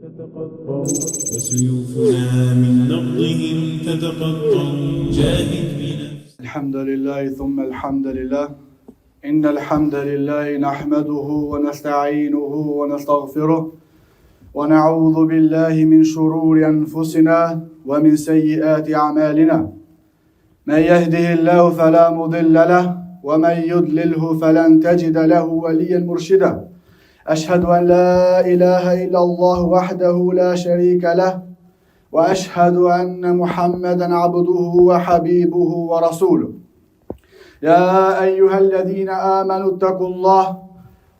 تتقطع وسيوفنا من نبضهم تتقطع جاهد بنفسك. الحمد لله ثم الحمد لله إن الحمد لله نحمده ونستعينه ونستغفره ونعوذ بالله من شرور أنفسنا ومن سيئات أعمالنا من يهده الله فلا مضل له ومن يضلله فلن تجد له وليا مرشدا أشهد أن لا إله إلا الله وحده لا شريك له وأشهد أن محمدا عبده وحبيبه ورسوله يا أيها الذين آمنوا اتقوا الله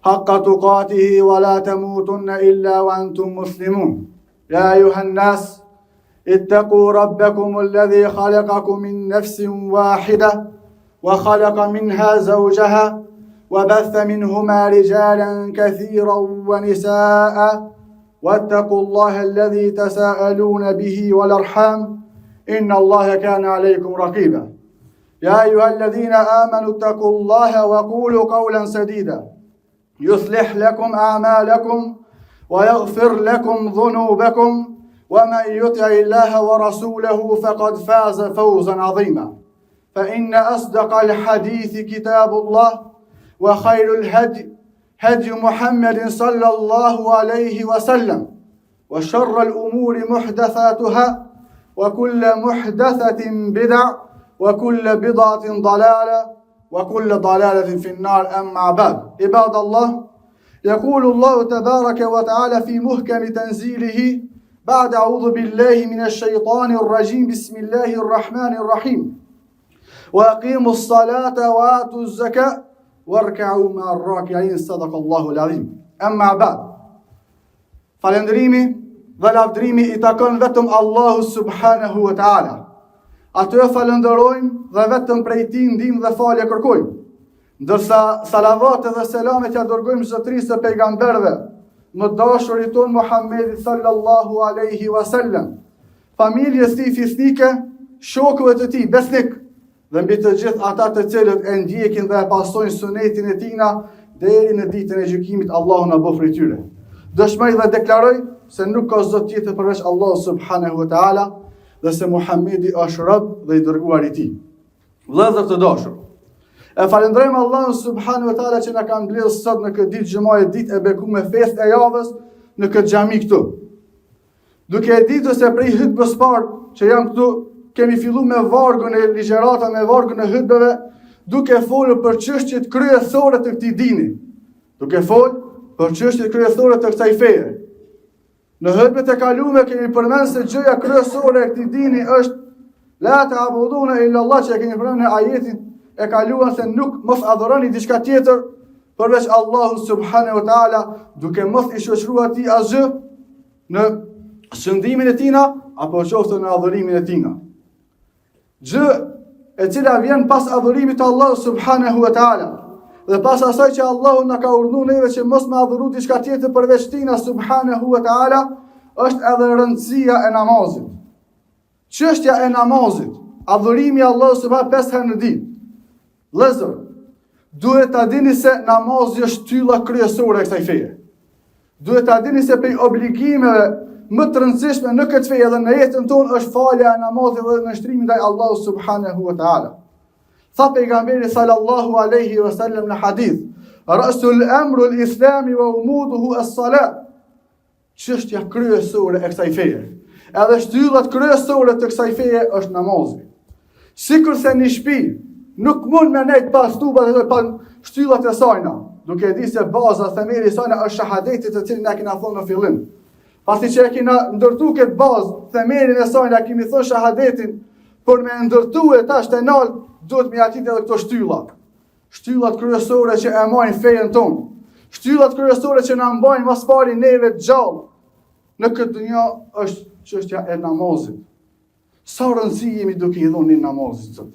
حق تقاته ولا تموتن إلا وأنتم مسلمون يا أيها الناس اتقوا ربكم الذي خلقكم من نفس واحدة وخلق منها زوجها وبث منهما رجالا كثيرا ونساء واتقوا الله الذي تساءلون به والأرحام إن الله كان عليكم رقيبا يا أيها الذين آمنوا اتقوا الله وقولوا قولا سديدا يصلح لكم أعمالكم ويغفر لكم ذنوبكم ومن يطع الله ورسوله فقد فاز فوزا عظيما فإن أصدق الحديث كتاب الله وخير الهدي هدي محمد صلى الله عليه وسلم وشر الأمور محدثاتها وكل محدثة بدع وكل بضعة ضلالة وكل ضلالة في النار أما بعد عباد الله يقول الله تبارك وتعالى في محكم تنزيله بعد أعوذ بالله من الشيطان الرجيم بسم الله الرحمن الرحيم وأقيموا الصلاة وآتوا الزكاة واركعوا مع الراكعين صدق الله العظيم أما بعد falendrimi dhe lavdrimi I takon vetëm Allahu subhanahu wa ta'ala. Atë e falenderojmë dhe vetëm prej Tij ndihmë dhe falje kërkojmë. Ndërsa salavat dhe selamet ja dërgojmë zotërisë së pejgamberëve, më dashurit ton Muhammedit sallallahu alaihi wasallam, familjes tij fisnike, shokëve të tij besnik dhe mbi të gjithë ata të cilët e ndjekin dhe e pasojnë sunetin e tina deri në ditën e gjykimit. Allahu na bëfë prej tyre. Dëshmoj dhe deklaroj se nuk ka zot tjetër përveç Allahu subhanahu wa taala dhe se Muhamedi është rob dhe I dërguar I Tij. Vëllezër të dashur, e falenderojmë Allahun subhanahu wa taala që na ka mbledhur sot në këtë ditë xhumaje, ditë e bekuar me festë e javës në këtë xhami këtu. Duke e ditur se prej hutbës parë që jam këtu kemi filluar me vargun e ligjërata, me vargun e hutbeve, duke folur për çështjet kryesore të këtij dini. Duke folur për çështjet kryesore të kësaj feje. Në hutbet e kaluara kemi përmendur se gjëja kryesore e këtij dini është la ta'buduna illa Allah, që kemi përmendur në ajetin e kaluar se nuk mos adhuroni diçka tjetër përveç Allahu subhanahu wa taala, duke mos I shoqëruar Tij asgjë në shëndimin e tina apo qoftë në adhurimin e tina. Gjë e cila vjen pas adhurimit të Allahu subhanahu wa taala dhe pas asaj që Allahu na ka urdhëruar neve që mos me adhuru diçka tjetër përveç Tina subhanahu wa taala, është edhe rëndësia e namazit. Çështja e namazit, adhurimi Allahu subhanahu 5 herë në ditë. Vëllezër, duhet ta dini se namazi është tylla kryesore e kësaj feje. Duhet ta dini se prej obligimeve më të rëndësishme në këtë fe edhe në jetën tonë është falja e namazit dhe nështrimi ndaj Allahu subhanahu wa taala. Tha pejgamberi sallallahu alaihi wasallam në hadith: "Ra'sul amru al-islami wa umuduhu as-salat." Çështja kryesore e kësaj feje, edhe shtyllat kryesore të kësaj feje është namazi. Sikurse në shtëpi nuk mund me nejt pas tubat dhe pas shtyllat e sajna, duke di se baza, themeli I sajna është shahadeti të cilin na kena thonë në fillim. Pasi që e kena ndërtu këtë bazë, themelin e sajna, kemi thonë shahadetin, por me ndërtu e tash të nalë, duhet me jatit edhe këto shtyllat. Shtyllat kryesore që e majnë fejen tonë. Shtyllat kryesore që na mbajnë mas pari neve të gjallë. Në këtë dunja është çështja e namazit. Sa rëndësi jemi duke I dhënë namazit sot.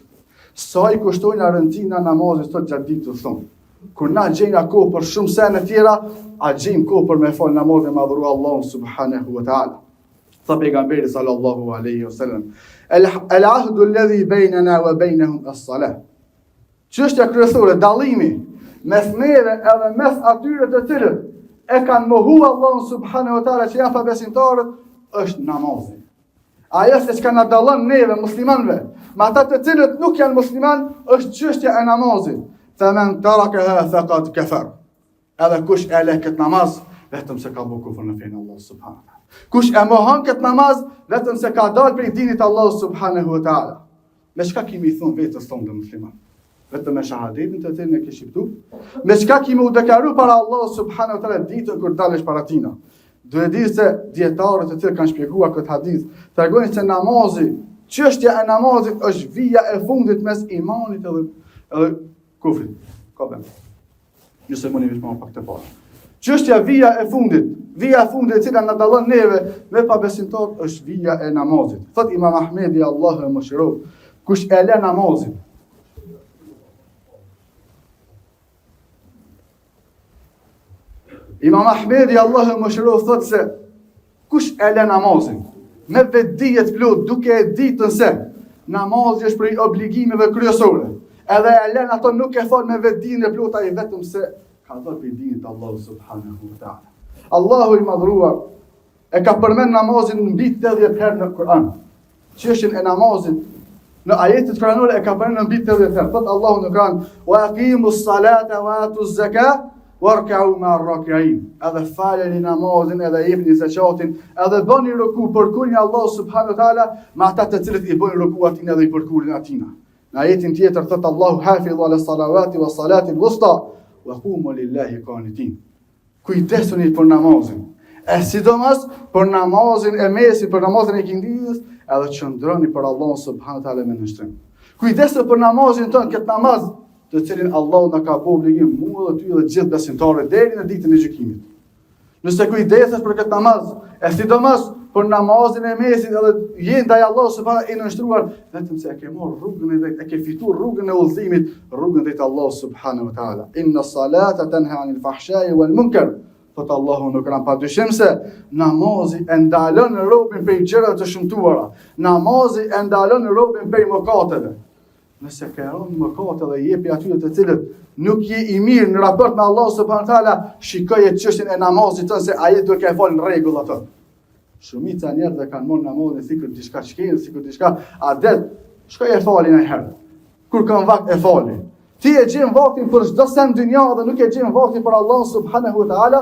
Sa I kushtojnë rëndësina namazit sot gjatë ditës tonë. Kur na gjejna kohë për shumë sene tjera, a gjejmë kohë për me fal namaz dhe madhuru Allahun subhanahu wa taala. Tha pejgamberi sallallahu alaihi wasallam: "El ahdu alladhi baynana wa baynahum as-salah." Çështja kryesore, dallimi mes neve edhe mes atyre të cilët e kanë mohu Allahun subhanahu wa taala që janë pa besimtarët, është namazi. Ajo se çka na dallon neve muslimanëve, me ata të cilët nuk janë musliman, është çështja e namazit. Faman tarakaha faqad kafar. Edhe kush e lë këtë namaz, vetëm se ka bërë kufër në fenë Allah subhanahu wa taala. Kush e mohon këtë namaz, vetëm se ka dalë prej dinit Allah subhanahu wa taala. Me çka kemi thonë vetës tonë dhe musliman? Vetëm me shahadetin të cilën e ke shqiptu? Me çka kemi u deklaruar para Allah subhanahu wa taala ditën kur dalesh para tina? Duhet di se dietarët të cilët kanë shpjeguar këtë hadith, tregojnë se namazi, çështja e namazit është vija e fundit mes imanit edhe kufrit. Ka bën. Nëse më nivesh më pak të parë. Çështja vija e fundit e cila na dallon neve me pabesimtar është vija e namazit. Thot Imam Ahmedi Allahu e mëshiroj, kush e lë namazin, Imam Ahmedi Allahu e mëshiroj thot se kush e lë namazin me vetdije të plot, duke e ditur se namazi është prej obligimeve kryesore, edhe e lën ato nuk e fal me vetdijen e plot, ai vetëm se ka dhënë për dinit Allahu subhanahu wa taala. Allahu i madhruar e ka përmend namazin mbi 80 herë në Kur'an. Çështjen e namazit në ajetet kuranore e ka përmend mbi 80 herë. Thot Allahu në Kur'an: "Wa aqimus salata wa atuz zakata warka'u ma'ar raki'in." Edhe faleni namazin, edhe jepni zakatin, edhe bëni ruku, përkulni Allahu subhanahu wa taala me ata të cilët i bëjnë ruku atin edhe i përkulin atina. Në ajetin tjetër thot Allahu: "Hafidhu 'ala salawati was salati al-wusta wa qumu lillahi qanitin." Kujdesuni për namazin. E sidomos për namazin e mesit, për namazin e kindijës, edhe qëndroni për Allahun subhanahu wa taala me nënshtrim. Kujdesuni për namazin tonë, këtë namaz të cilin Allahu na ka bërë obligim mua dhe ty dhe gjithë besimtarët deri në ditën e gjykimit. Nëse kujdesesh për këtë namaz, e sidomos për namazin e mesit, edhe je ndaj Allahut subhanahu i nënshtruar, vetëm se e ke marrë rrugën e drejtë, e ke fituar rrugën e udhëzimit, rrugën drejt Allahut subhanahu wa taala. Inna salata tanha 'anil fahsha'i wal munkar. Thot Allahu në Kur'an, padyshim se namazi e ndalon robën prej gjërave të shëmtuara. Namazi e ndalon robën prej mëkateve. Nëse ke rënë mëkate dhe jepi atyre të cilët nuk je i mirë në raport me Allahu subhanahu wa taala, shikoje çështjen e namazit tonë se ai do të fal në rregull atë. Shumica njerëzve kanë marrë namazin sikur diçka çkël, sikur diçka adet, shkoj e fali një herë. Kur kanë vakt e fali. Ti e gjen vaktin për çdo sen dynja dhe nuk e gjen vaktin për Allahun subhanahu wa taala.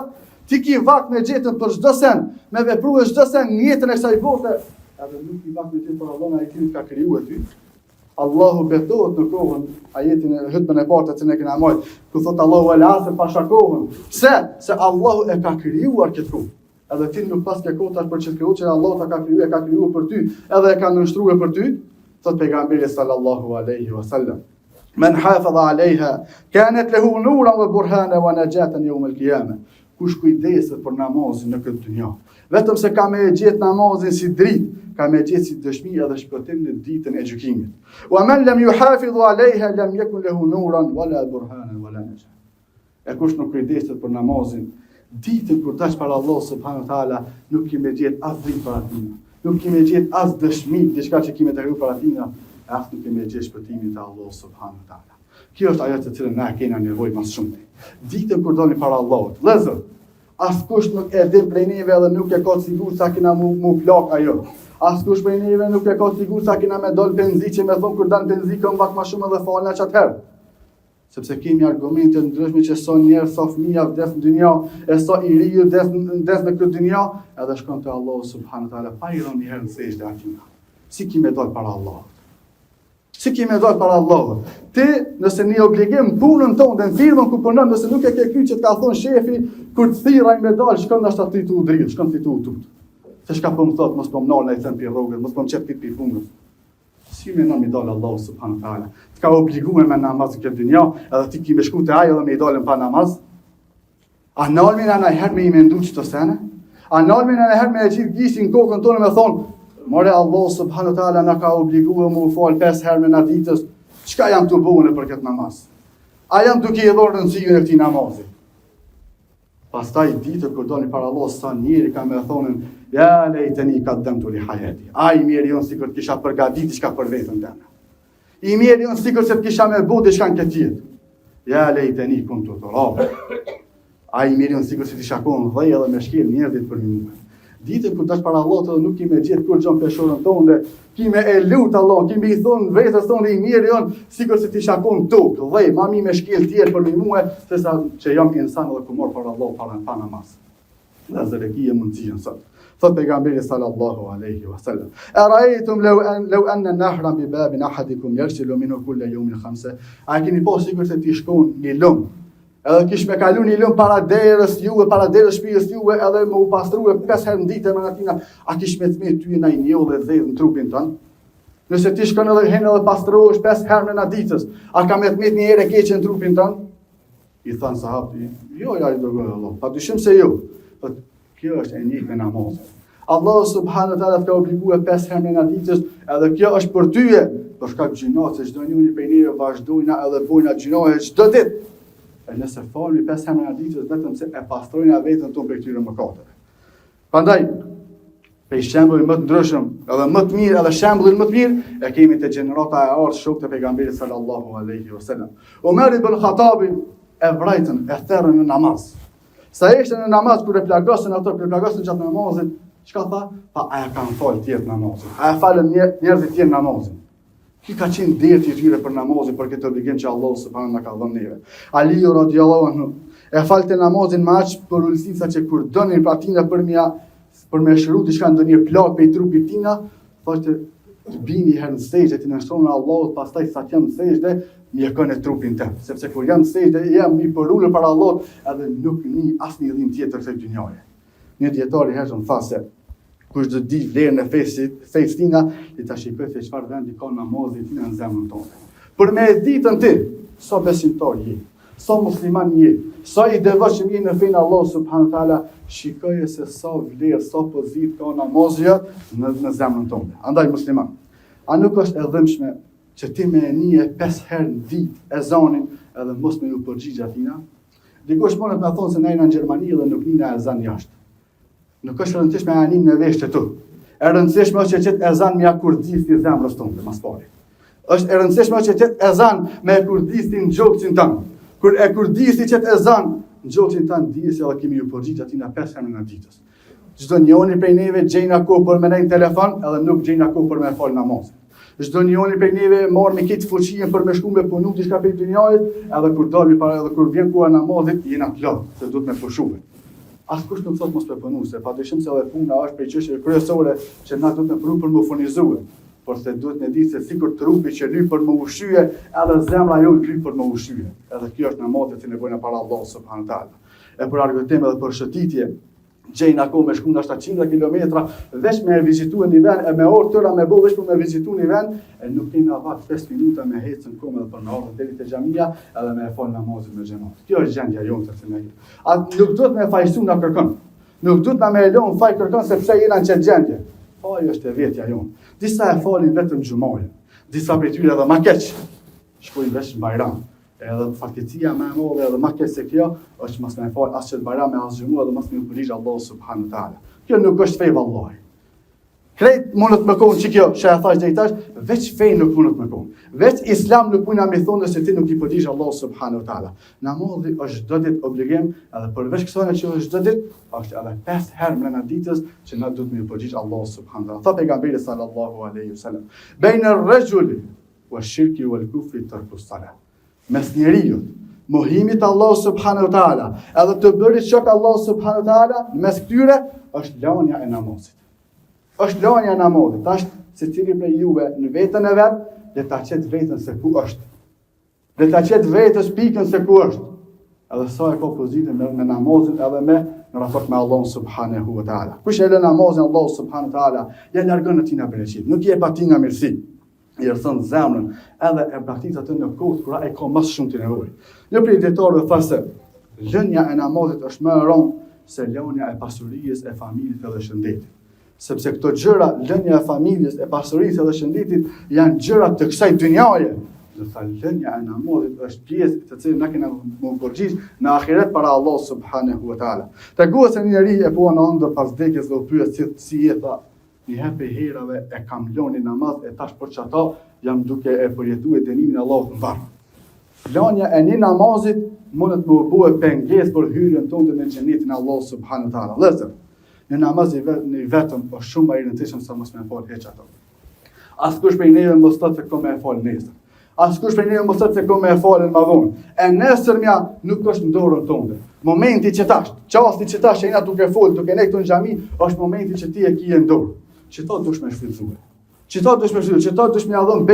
Ti ki vakt në gjetën për çdo sen, me vepruar çdo sen në jetën e kësaj bote, edhe nuk i vakt në gjetën për Allahun ai që ka krijuar ty. Allahu betohet në kohën, ajetin e hutbën e parë që ne kemi marrë, ku thot Allahu al-asr pa shakon. Se Allahu e ka krijuar këtë kohë. Edhe ti nuk pas ke kohë për çfarë që Allahu ta ka krijuar për ty, edhe e ka nënshtruar për ty, thot pejgamberi sallallahu alaihi wasallam. Men hafadha alaiha kanat lahu nuran wa burhana wa najatan yawm al-qiyamah. Kush kujdeset për namazin në këtë dynjë, vetëm se ka me gjetë namazin si dritë, ka me gjetë si dëshmi edhe shpëtim në ditën e gjykimit. Wa man lam yuhafidhu alaiha lam yakun lahu nuran wala burhanan wala najah. E kush nuk kujdeset për namazin, ditën kur dash para Allah subhanahu wa taala, nuk ki me gjetë as dritë para tina, nuk ki me gjetë as dëshmi, diçka që kime të rrugë para tina, as nuk ki me gjetë shpëtimin te Allah subhanahu wa taala. Kjo është ajo të cilën na kena nevojë më shumë. Ditën kur doni para Allahut, vëllezër, askush nuk e din prej neve dhe nuk e ka sigurt sa kena mu plak ajo. Askush prej neve nuk e ka sigurt sa kena me dal benzi që me thon kur dan benzi këm vak më shumë edhe falna çatëherë. Sepse kemi argumente ndryshme që sa njerëz sa fëmia vdes në dynjë, e sa i riu vdes në këtë dynjë, edhe shkon te Allahu subhanahu wa taala pa i dhënë herë sejdë atina. Si kemi dal para Allahut? Si kemi dal para Allahut? Ti, nëse një obligim punën tonë në firmën ku punon, nëse nuk e ke kyç që të ka thonë shefi, kur të thirraj me dal, shkon dashka ti tu udrit, shkon ti tu utut. Se çka po më thot, mos po më nal në thën pi rrugën, mos po më çet pi punës. Si më na mi dal Allahu subhanahu wa taala? Të ka obliguar me namaz këtë dynjë, edhe ti ki me shku te ai edhe me i dalën pa namaz. A nalmi na herë me i mendu çto sene? A nalmi na herë me e gjithë gjisin kokën tonë me thon, more Allah subhanahu wa taala na ka obliguar mu fal 5 herë në ditës. Çka jam të bëuën për këtë namaz? A jam duke i dhënë rëndësinë e këtij namazi? Pastaj ditë kur doni para Allah sa njëri ka me thonin, ja lejteni qaddamtu li hayati. Ai mirë jon sikur të kisha përgatitur diçka për veten tënde. I mirë jon sikur se të kisha me bëu diçka në këtë jetë. Ja lejteni kuntu turab. ai mirion sikur si ti shakon dhej edhe me shkel njerëzit për mua. Ditën kur dash para Allahut edhe nuk kimë gjetë kur gjon peshorën tonë, kimë e lut Allah, kimë i thon vetes tonë i mirë jon sikur si ti shakon tokë, dhej, ma mi me shkel tjetër për mua se sa që jam insan edhe kumor për Allah pa namaz. Dhe zërekia mundësien sot. Thot pejgamberi sallallahu alaihi wasallam: "Ara'aytum law anna nahran bi babin ahadikum yarsilu minhu kull yawmin khamsa." A keni po sikur se ti shkon në lum, edhe kish me kalu një lum para derës juve, para derës shtëpisë juve, edhe më u pastrua 5 herë në ditë me atina, a kish me thmi ty në një dhe dhënë në trupin tënd? Nëse ti shkon edhe hen edhe pastrohesh 5 herë në ditës, a ka me thmi një herë keqe në trupin tënd? I than sahabët, jo ja i dërgoi Allah. Padyshim se jo. Kjo është e njëjtë me namazin. Allah subhanahu wa taala ka obliguar 5 herë në ditës, edhe kjo është për tyje, për shkak të gjinat, se çdo njëri prej neve vazhdojna edhe bojna gjinohe çdo ditë. E nëse falmi 5 herë në ditës, vetëm se e pastrojna veten tonë prej këtyre mëkateve. Prandaj, për shembull më të ndryshëm, edhe më të mirë, edhe shembullin më të mirë, e kemi te gjenerata e ardhshëm shok të pejgamberit sallallahu alaihi wasallam. Umar ibn Khattab e vrajtën, e therrën në namaz. Sa ishte në namaz, kur e plagosën gjatë namazit, çka tha? Pa, a e kanë falë tjetë namazin? A e falën njerëzit tjetë namazin? Ki ka qenë derti i tyre për namazin, për këtë obligim që Allah subhanahu na ka dhënë neve. Aliu radiallahu anhu e falte namazin me aq për ulësisa që kur donin pra tina për me shëru diçka ndonjë plak pe trupit tina, thoshte të bini herë në sejdë, të nënshtronë Allahut, pastaj sa të jam në sejdë, mi e kënë trupin të, sepse kur jam në sejdë, jam mi përullë para Allahut, edhe nuk një asnjë dhim tjetër të dynjaje. Një djetari herën tha se, kush do di vlerën e fesë tina, i ta shikoj se çfarë vendi ka namazi tina në zemrën tonë. Për me ditën ti, sa besimtar je, sa musliman je, sa i devotshëm je në fenë Allah subhanahu taala, shikoje se sa vlerë, sa pozitë ka namazja në zemrën tonë. Andaj musliman, a nuk është e dhëmshme që ti me nije 5 herë në ditë ezanin edhe mos me ju përgjigj atina? Dikush mundet me thonë se na jena në Gjermani dhe nuk nina ezan jashtë. Nuk është rëndësishme a nin në veshtë tu. E rëndësishme është që qëtë ezan me ja kurdisti zemrës tonë, mas pari. Është e rëndësishme që qëtë ezan me kurdisti në gjokësin tanë. Kur e kurdisti qëtë ezan në gjokësin tanë, dije se edhe kemi ju përgjigj atina 5 herë në ditës. Çdo njëri prej neve gjejna kohë për me nejnë telefon edhe nuk gjejna kohë për me fal namazin. Çdo njëri prej neve marr me këtë fuqinë për me shku me punu diçka për dynjajit, edhe kur dalmi para edhe kur vjen koha namazit, jena plot, se duhet me pushuar. Askush nuk thot mos me punu, se padyshim se edhe puna është prej çështjeve kryesore që na duhet me punu për me furnizuar. Por se duhet me ditë se sikur trupi që lyp për me ushqye, edhe zemra jonë lyp për me ushqye. Edhe kjo është namazet që ne bëjmë para Allah subhanahu taala. E për argëtim edhe për shëtitje, gjejnë ako me shku në 700 kilometra, veç me vizitu një vend, e me orë tëra me bo veç për me vizitu një vend, e nuk kena vatë 5 minuta me hecën kome dhe për në orë deri te xhamia, edhe me e falë namazit me xhamat. Kjo është gjendja jonë të të me gjithë. Nuk duhet me fajsu nga kërkën, nuk duhet me elon faj kërkën sepse jena në qëtë gjendje. Faj është e vetja jonë. Disa e falin vetëm xhumajin, disa prej tyre edhe ma keq, shkojnë veç në Bajram. Edhe fatkecia më e madhe edhe më keq se kjo është mos më fal as çet Bajram me as xhumu edhe mos më përgjigj Allahu subhanahu taala. Kjo nuk është fe vallahi. Krejt mundet me konë që kjo, që e thash dhe i tash, veç fej nuk mundet me konë. Veç islam nuk muna me thonë se ti nuk i përgjigj Allahu subhanahu taala. Namazi është çdo ditë obligim, edhe përveç kësaj që është çdo ditë, është edhe 5 herë brenda ditës që na duhet me përgjigj Allahu subhanahu taala. Tha pejgamberi sallallahu alaihi wasallam, "Baina ar-rajuli wash-shirki wal-kufri tarku as-salah." Mes njeriut, mohimit Allah subhanahu taala, edhe të bërit shok Allah subhanahu taala, mes këtyre është lania e namazit. Është lania e namazit. Tash secili prej juve në veten e vet, le ta qet veten se ku është. Le ta qet vetes pikën se ku është. Edhe sa e ka pozitën me namazin edhe me në raport me Allah subhanahu wa taala. Kush e lë namazin Allah subhanahu wa taala, ja largon atina bereqit. Nuk je pa ti nga mirësi. I rëthën zemrën, edhe e praktikë atë në kohë kura e ka mësë shumë të nevojë. Një prej dietarëve tha se lënia e namazit është më e rëndë se lënia e pasurisë, e familjes edhe shëndetit. Sepse këto gjëra, lënia e familjes, e pasurisë edhe shëndetit, janë gjëra të kësaj dynjaje. Dhe tha lënia e namazit është pjesë të cilën na kena më përgjigj në ahiret para Allah subhanahu wa taala. Treguohet se një njeri e bua në ëndër pas vdekjes dhe u pyet si e tha, një herë për herave e kam lënë namaz e tash për çata jam duke e përjetuar dënimin e Allahut në varr. Lënia e një namazit mundet më bëhe pengesë për hyrjen tonë në xhenetin e Allahut subhanahu wa taala. Vëllezër, në namaz i vetëm është shumë më i rëndësishëm sa mos më fal hiç ato. Askush prej neve mos thotë se kam më fal nesër. Askush prej neve mos thotë se kam më falën më vonë. E nesërmja nuk është në dorën tonë. Momenti që tash, çasti që tash jena duke fol, duke ne këtu në xhami, është momenti që ti e ke në dorë. Çto dush më shfrytzuar. Çto dush më shfrytzuar, çto dush më dhon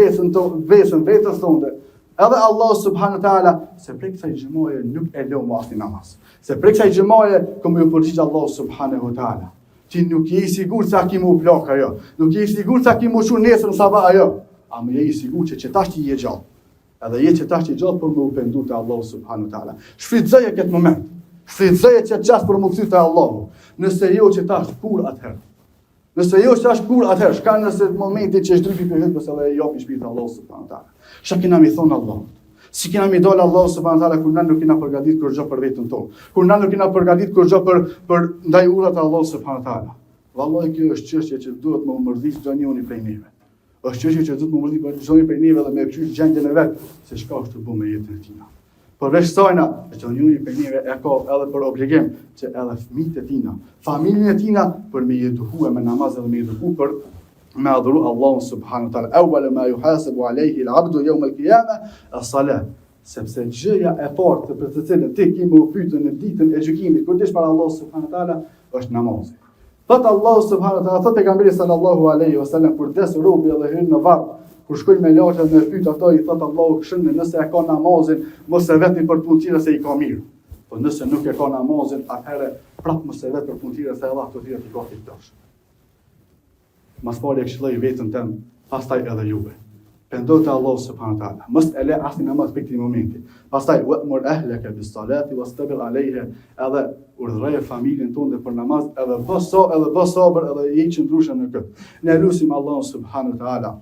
besën vetës tonë. Edhe Allah subhanahu wa taala se prej kësaj xhamoje nuk e lë mosni namaz. Se prej kësaj xhamoje kom ju përgjigj Allah subhanahu wa taala. Ti nuk je i sigurt se a ki mu plak ajo. Nuk je i sigurt se a ki mu shu nesër në sabah ajo. A më je i sigurt që tash ti je gjallë. Edhe je që tash ti gjallë për më u pendu te Allah subhanahu wa taala. Shfrytëzoje këtë moment. Shfrytëzoje që çast për më kthy te Allahu. Nëse jo që tash kur atëherë. Nëse jo që tash kur atëherë, shka nëse momenti që është drypi për hytës edhe e jopi shpirtin Allah subhanahu wa taala. Çka kena mi thon Allahu. Si kena mi dal Allah subhanahu wa taala kur na nuk kena përgatitur kur gjë për veten tonë. Kur na nuk kena përgatitur kur gjë për ndaj urrat e Allah subhanahu wa taala. Vallahi kjo është çështje që duhet më mërdhis çdo njëri prej neve. Është çështje që duhet më mërdhis çdo njëri prej neve dhe me pyet gjendjen e vet se çka është të bëjë me jetën e tij. Përveç sajna, çdo njëri prej neve e ka edhe për obligim që edhe fëmijët e tina, familjen e tina për me edukuar me namaz dhe me edukuar për me adhuru Allahun subhanahu wa taala. Awwal ma yuhasabu alayhi al-'abdu yawm al-qiyamah as-salat. Sepse gjëja e parë për të cilën ti ke më pyetur në ditën e gjykimit kur dish para Allahut subhanahu wa taala është namazi. Thot Allah subhanahu wa taala, thot pejgamberi sallallahu alaihi wasallam kur des robi dhe hyn në varr, kur shkojnë me laçat me pyet ato i thot Allahu këshën nëse e ka namazin, mos e vetëm për punëtirë se i ka mirë. Po nëse nuk e ka namazin, atëherë prap mos e vet për punëtirë se Allah të tjerë i ka fitosh. Mas falë këshilloj vetën tëm, pastaj edhe juve. Pendote Allah subhanahu wa taala. Mos e le asnjë namaz për këtë momenti. Pastaj wa'mur ahlaka bis-salati wastabir 'alayha. Edhe urdhëroje familjen tonë për namaz, edhe bë sabër, edhe je i qëndrueshëm në këtë. Ne lutim Allahun subhanahu wa taala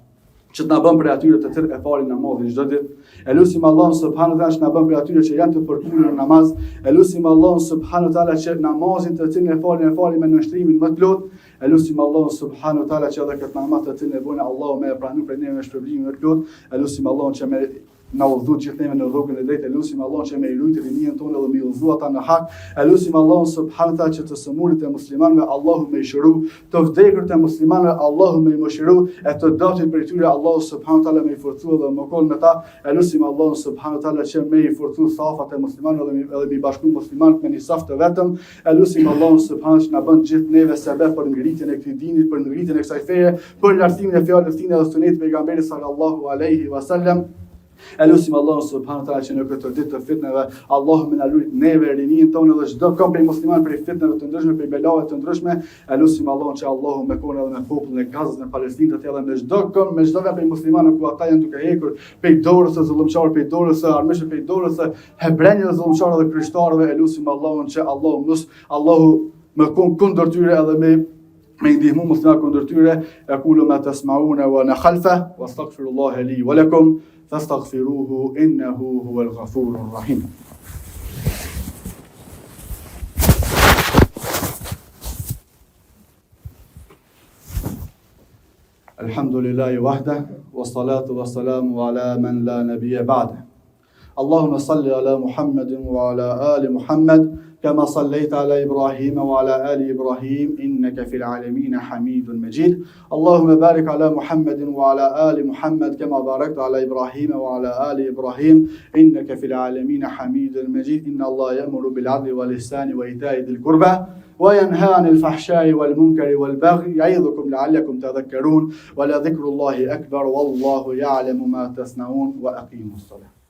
që të na bën për atyre të cilët e falin namazin çdo ditë. E lutim Allahun subhanahu wa taala që na bën për atyre që janë të përkushtuar në namaz. E lutim Allahun subhanahu wa taala që namazin të cilin e falin me nënshtrimin më të plotë. E lutim Allahun subhanahu wa taala që edhe këtë namaz të cilin e bën Allahu me pranon për ne me shpërblimin më të plotë. E lutim Allahun që me na udhëzoj gjithë neve në rrugën e drejtë. E lutim Allahun që me i lutë rinien tonë dhe me i udhëzoj ata në hak. E lutim Allahun subhanahu wa taala që të sëmurit e muslimanëve Allahu më i shëru, të vdekurt e muslimanëve Allahu më i mëshiru, e të datit për tyre Allahu subhanahu wa taala më i forcua dhe më kol me ta. E lutim Allahun subhanahu wa taala që më i forcua safat e muslimanëve dhe më i bashku muslimanët me një saf të vetëm. E lutim Allahun subhanahu që na bën gjithë neve sebeb për ngritjen e këtij dinit, për ngritjen e kësaj feje, për lartësimin e fjalës tine dhe sunetit pejgamberit sallallahu alaihi wasallam. E lutim Allahun subhanahu wa taala që në këtë ditë të fitnave Allahu më na lut neve rinin tonë dhe çdo kom prej musliman prej fitnave të ndryshme, prej belave të ndryshme. E lutim Allahun që Allahu më kon edhe me popullin e Gazës në Palestinë të tjera me çdo kom, me çdo prej muslimanëve ku ata janë duke hekur prej dorës së zullumçarëve, prej dorës së armishme, prej dorës së hebrenjve zullumçarëve dhe krishterëve. E lutim Allahun që Allahu më kon kundër tyre edhe me ndihmu musliman kundër tyre. Aqulu ma tasma'una wa ana khalfa wastaghfirullaha li wa lakum fastaghfiruhu innahu huwal ghafurur rahim. Alhamdulillahi wahda wassalatu wassalamu ala man la nabiyya ba'da. Allahumma salli ala Muhammadin wa ala ali Muhammad كما صليت على إبراهيم وعلى آل إبراهيم إنك في العالمين حميد مجيد. اللهم بارك على محمد وعلى آل محمد كما باركت على إبراهيم وعلى آل إبراهيم إنك في العالمين حميد مجيد. إن الله يأمر بالعدل والإحسان وإيتاء ذي القربى وينهى عن الفحشاء والمنكر والبغي يعظكم لعلكم تذكرون ولذكر الله أكبر والله يعلم ما تصنعون وأقيموا الصلاة.